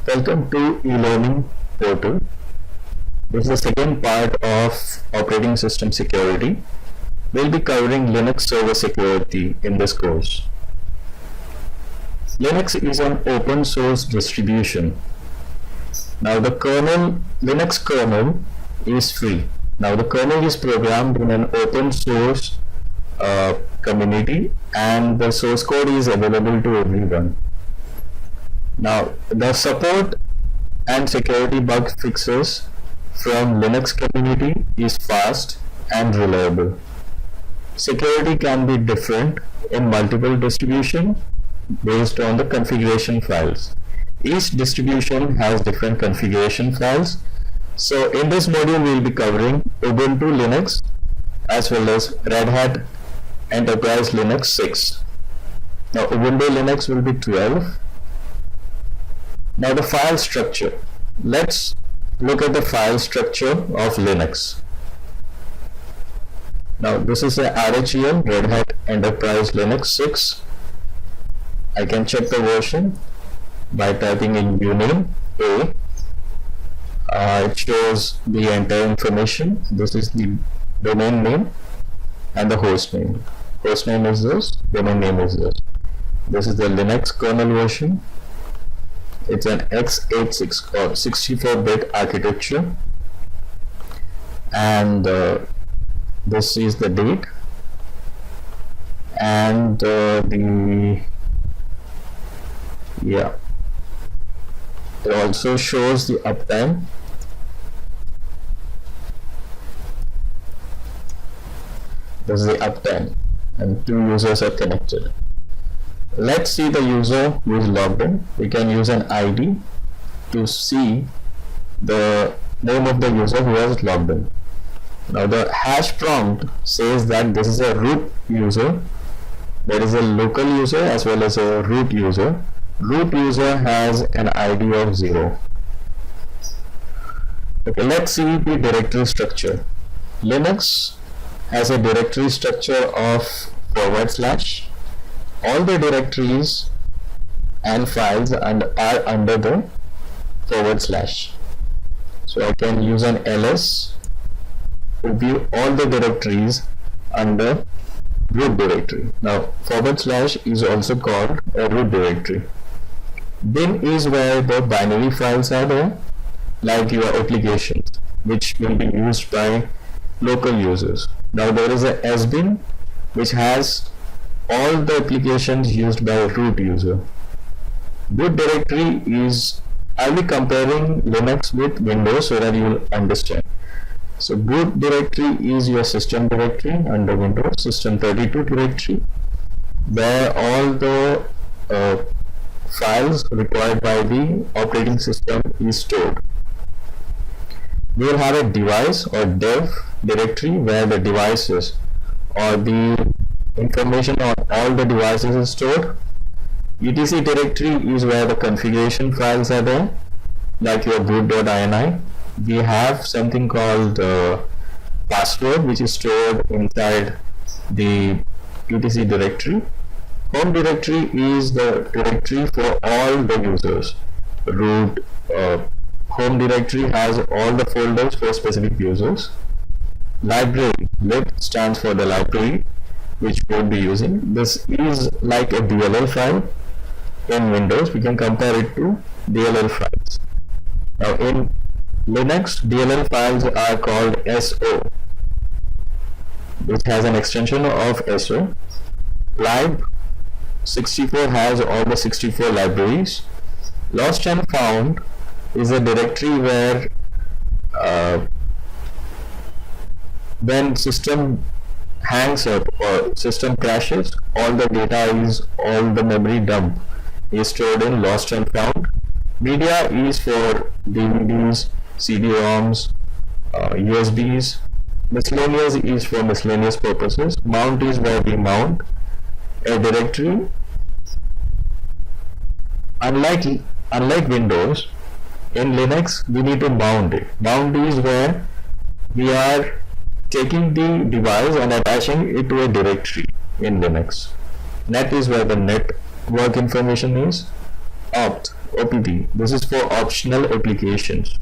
Welcome to e-learning portal. This is the second part of operating system security. We'll be covering Linux server security in this course. Linux is an open source distribution. Now the Linux kernel is free. Now the kernel is programmed in an open source community and the source code is available to everyone. Now the support and security bug fixes from Linux community is fast and reliable. Security can be different in multiple distributions based on the configuration files. Each distribution has different configuration files. So in this module we will be covering Ubuntu Linux as well as Red Hat Enterprise Linux 6. Now Ubuntu Linux will be 12. Now the file structure. Let's look at the file structure of Linux. Now this is a RHEL, Red Hat Enterprise Linux 6. I can check the version by typing in uname A. It shows the entire information. This is the domain name and the host name. Host name is this, domain name is this. This is the Linux kernel version. It's an x86 or 64-bit architecture, and this is the date, and it also shows the uptime. This is the uptime, and 2 users are connected. Let's see the user who is logged in. We can use an ID to see the name of the user who has logged in. Now the hash prompt says that this is a root user. There is a local user as well as a root user. Root user has an ID of 0. Okay, let's see the directory structure. Linux has a directory structure of /. All the directories and files are under the /. So I can use an ls to view all the directories under root directory. Now / is also called a root directory. Bin is where the binary files are there, like your applications, which will be used by local users. Now there is a sbin, which has all the applications used by a root user. Root directory is, I'll be comparing Linux with Windows so that you will understand. So root directory is your system directory under Windows, system32 directory, where all the files required by the operating system is stored. We will have a device or dev directory where the devices or the information on all the devices is stored. etc directory is where the configuration files are there, like your boot.ini. We have something called password, which is stored inside the etc directory. Home directory is the directory for all the users. Root home directory has all the folders for specific users. Library, lib stands for the library which we'll be using. This is like a DLL file in Windows. We can compare it to DLL files. Now in Linux, DLL files are called SO, which has an extension of SO. Lib64 has all the 64 libraries. Lost and found is a directory where when system hangs up or system crashes, all the memory dump is stored in lost and found. Media is for DVDs, CD-ROMs, USBs. Miscellaneous is for miscellaneous purposes. Mount is where we mount a directory. Unlike Windows, in Linux we need to mount it. Mount is where we are taking the device and attaching it to a directory in Linux. Net is where the network information is. Opt OPP. This is for optional applications.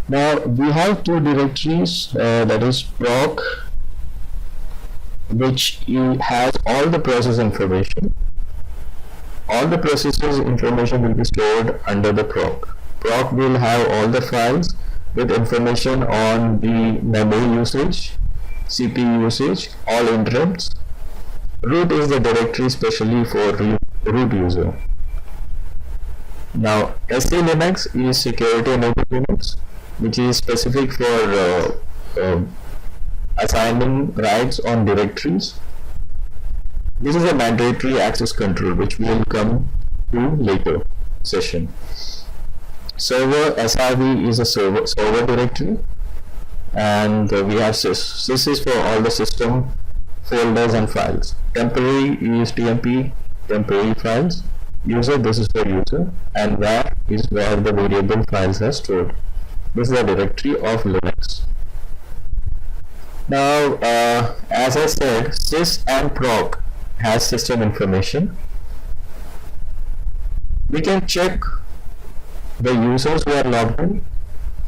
Now we have two directories, that is proc, which has all the process information. All the processes information will be stored under the proc. Proc will have all the files with information on the memory usage, CPU usage, all interrupts. Root is the directory specially for root user. Now SE Linux is security enabled Linux, which is specific for assigning rights on directories. This is a mandatory access control, which we will come to later session. Server SRV is a server directory, and we have sys. Sys is for all the system folders and files. Temporary is TMP, temporary files. User, this is for user, and var is where the variable files are stored. This is a directory of Linux. Now, as I said, sys and proc has system information. We can check the users who are logged in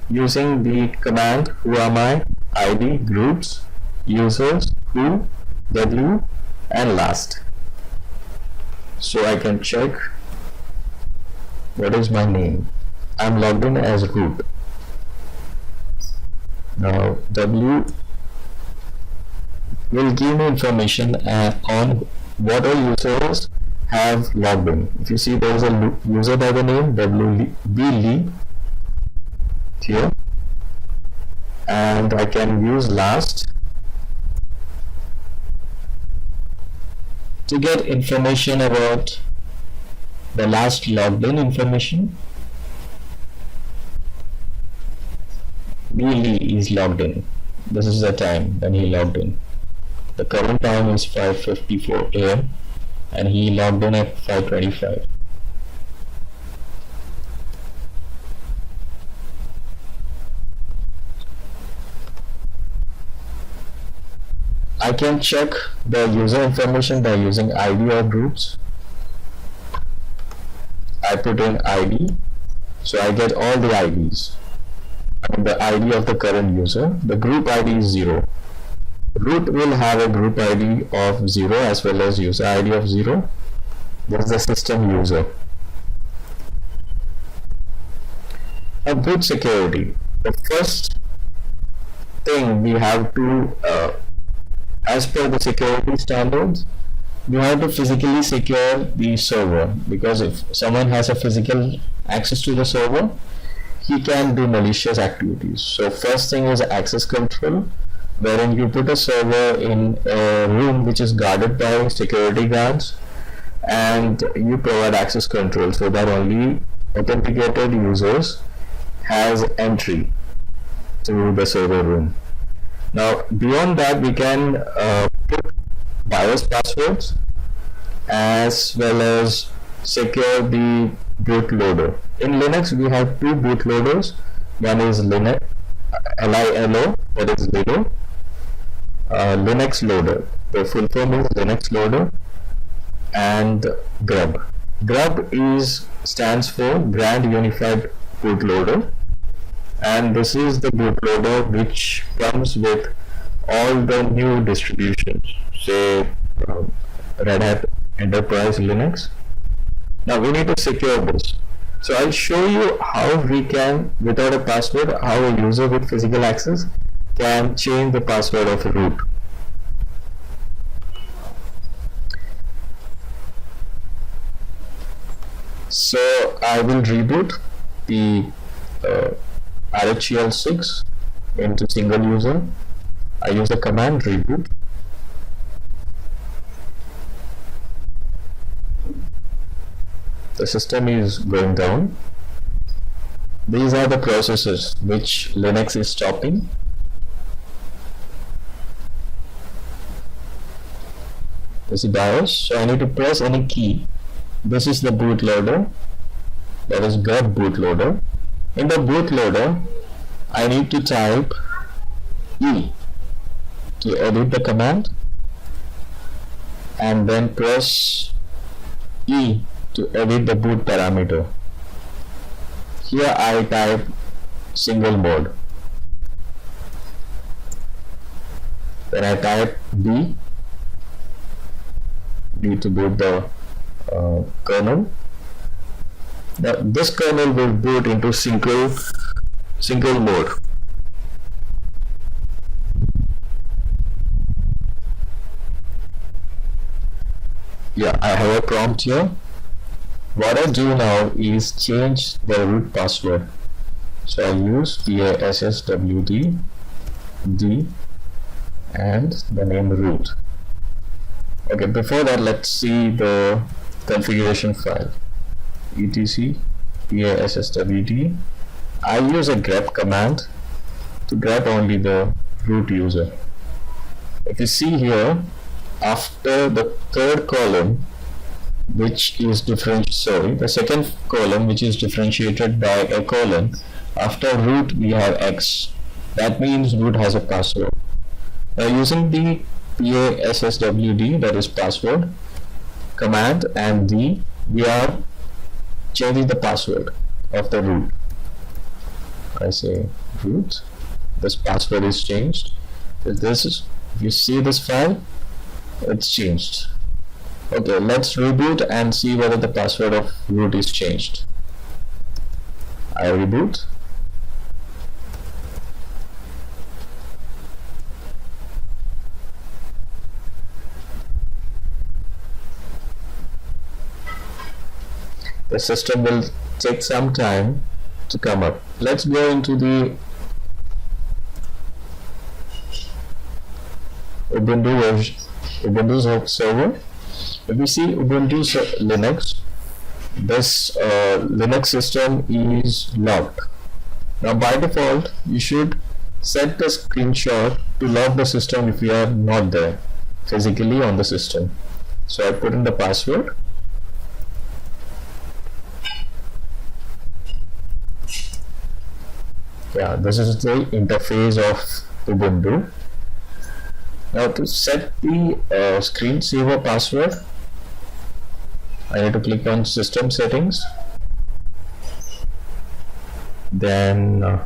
using the command whoami id groups users who w and last. So I can check what is my name. I'm logged in as root. Now w will give me information on what all users have logged in. If you see, there is a user by the name WB Lee here, and I can use last to get information about the last logged in information. B Lee is logged in. This is the time when he logged in. The current time is 5:54 AM and he logged in at 5:25. I can check the user information by using ID or groups. I put in ID, so I get all the IDs. I mean the ID of the current user. The group ID is 0. Root will have a group ID of 0 as well as user ID of 0. This is the system user. Now, boot security. The first thing we have to, as per the security standards, we have to physically secure the server, because if someone has a physical access to the server, he can do malicious activities. So first thing is access control, wherein you put a server in a room which is guarded by security guards, and you provide access control so that only authenticated users has entry to the server room. Now beyond that, we can put BIOS passwords as well as secure the bootloader. In Linux we have two bootloaders. One is Linux LILO, that is Lido. Linux loader, the full form is Linux loader, and grub. Grub stands for Grand Unified Bootloader, and this is the bootloader which comes with all the new distributions, say Red Hat Enterprise Linux. Now we need to secure this. So I'll show you how we can, without a password, how a user with physical access can change the password of root. So I will reboot the RHEL6 into single user. I use the command reboot. The system is going down. These are the processes which Linux is stopping. This is BIOS, so I need to press any key. This is the bootloader, that is grub bootloader. In the bootloader, I need to type E to edit the command, and then press E to edit the boot parameter. Here I type single mode. Then I type B to boot the kernel. Now this kernel will boot into single mode. Yeah, I have a prompt here. What I do now is change the root password. So I use passwd d and the name root. Okay, before that let's see the configuration file. etc passwd. I use a grep command to grep only the root user. If you see here, after the third column, which is the second column which is differentiated by a colon, after root we have X. That means root has a password. Now using the passwd, that is password command, and we are changing the password of the root. I say root, this password is changed. If you see this file, it's changed. Okay, let's reboot and see whether the password of root is changed. I reboot. The system will take some time to come up. Let's go into the Ubuntu server. If we see Ubuntu Linux, this Linux system is locked. Now by default, you should set the screenshot to lock the system if you are not there physically on the system. So I put in the password. Yeah, this is the interface of Ubuntu. Now to set the screensaver password, I need to click on system settings, then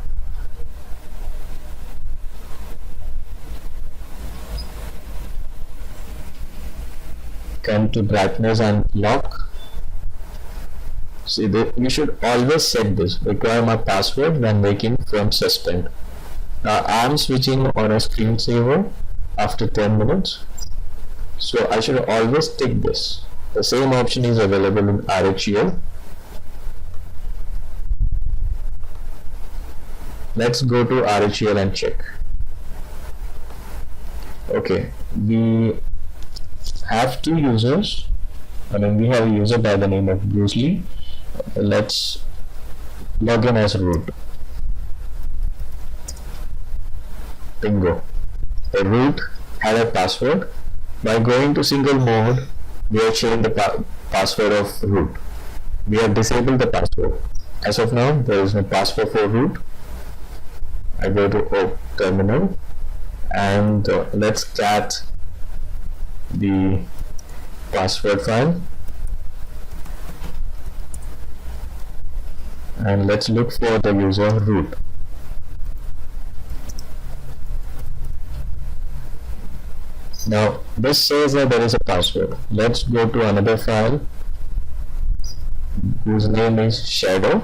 come to brightness and lock. See, you should always set this, require my password when making from suspend. Now I am switching on a screensaver after 10 minutes, so I should always tick this. The same option is available in RHEL. Let's go to RHEL and check. Okay, we have two users. We have a user by the name of Bruce Lee. Let's log in as root. Bingo. The root had a password. By going to single mode, we have changed the password of root. We have disabled the password. As of now, there is no password for root. I go to terminal and let's cat the password file and let's look for the user root. Now this says that there is a password. Let's go to another file whose name is shadow.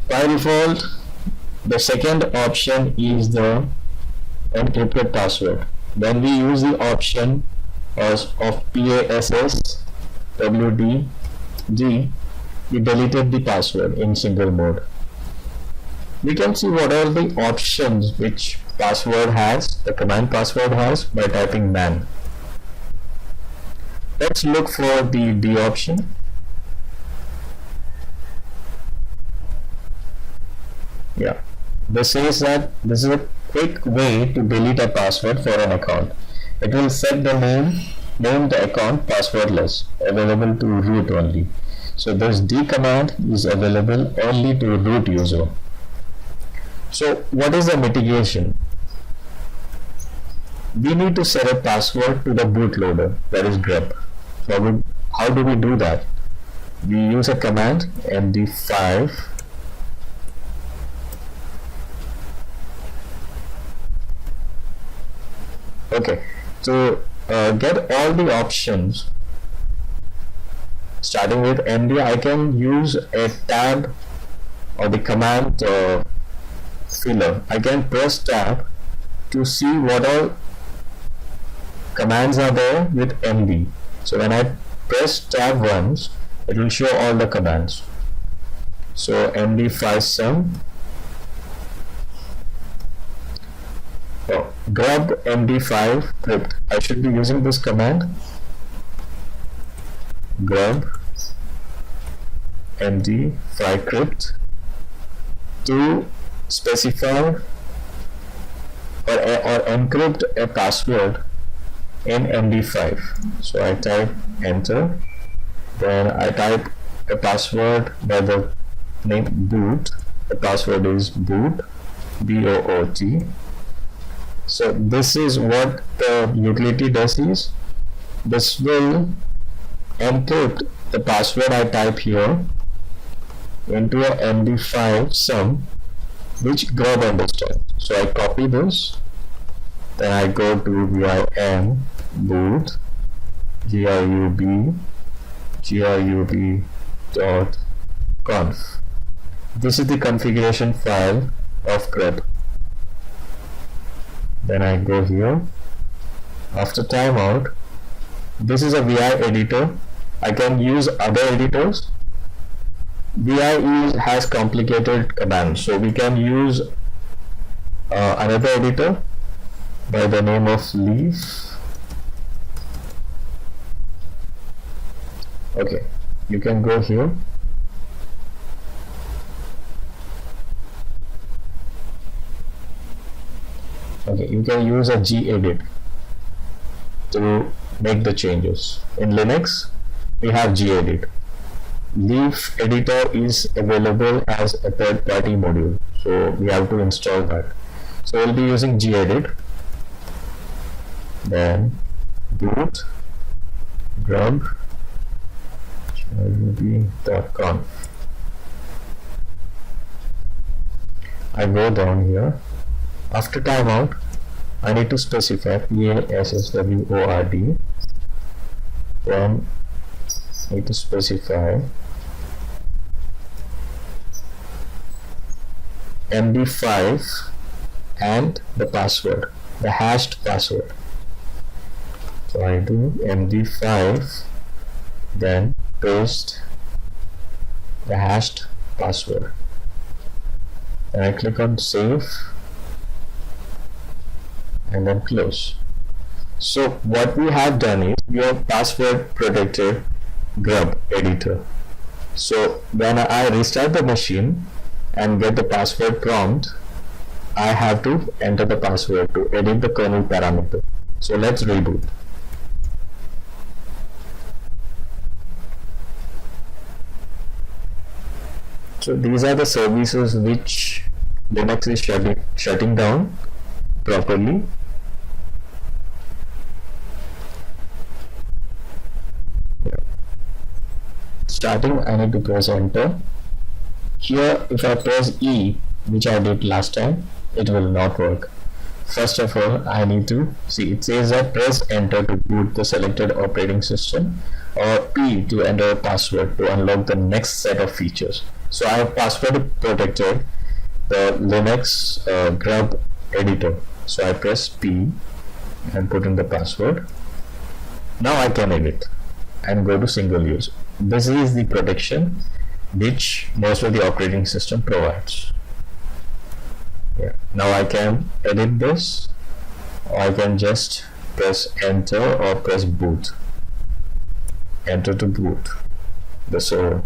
By default, the second option is the encrypted password. When we use the option of passwd, we deleted the password in single mode. We can see what are the options which the command password has by typing man. Let's look for the D option. Yeah, this says that this is a quick way to delete a password for an account. It will set the name the account passwordless, available to root only. So this D command is available only to root user. So what is the mitigation? we need to set a password to the bootloader, that is grub. So how do we do that? We use a command md5 okay, to get all the options starting with md. I can use a tab or the command filler. I can press tab to see what all commands are there with md. So when I press tab once, it will show all the commands. So md5 sum, grub md5 crypt. I should be using this command, grub md5 crypt, to specify or encrypt a password in md5. So I type enter, then I type a password by the name boot. The password is boot, B-O-O-T. So this is what the utility does is, this will encrypt the password I type here into a md5 sum which grub understands. So I copy this, then I go to vim boot grub.conf. This is the configuration file of grub. Then I go here. After timeout, this is a VI editor. I can use other editors. VI has complicated commands, so we can use another editor by the name of leaf. Okay, you can go here. Okay, you can use a gedit to make the changes. In Linux, we have gedit. Leaf editor is available as a third-party module, so we have to install that. So we'll be using gedit, then boot grub.conf. I go down here. After timeout, I need to specify password. Then I need to specify md5 and the password, the hashed password. So I do md5, then paste the hashed password, and I click on save and then close. So what we have done is we have password protected grub editor. So when I restart the machine and get the password prompt, I have to enter the password to edit the kernel parameter. So let's reboot. So these are the services which Linux is shutting down properly. Starting, I need to press enter. Here, if I press E, which I did last time, it will not work. First of all, I need to see, it says that press enter to boot the selected operating system, or P to enter a password to unlock the next set of features. So I have password protected the Linux grub editor. So I press P and put in the password. Now I can edit and go to single use. This is the protection which most of the operating system provides. Yeah. Now I can edit this, or I can just press enter or press boot. Enter to boot the server.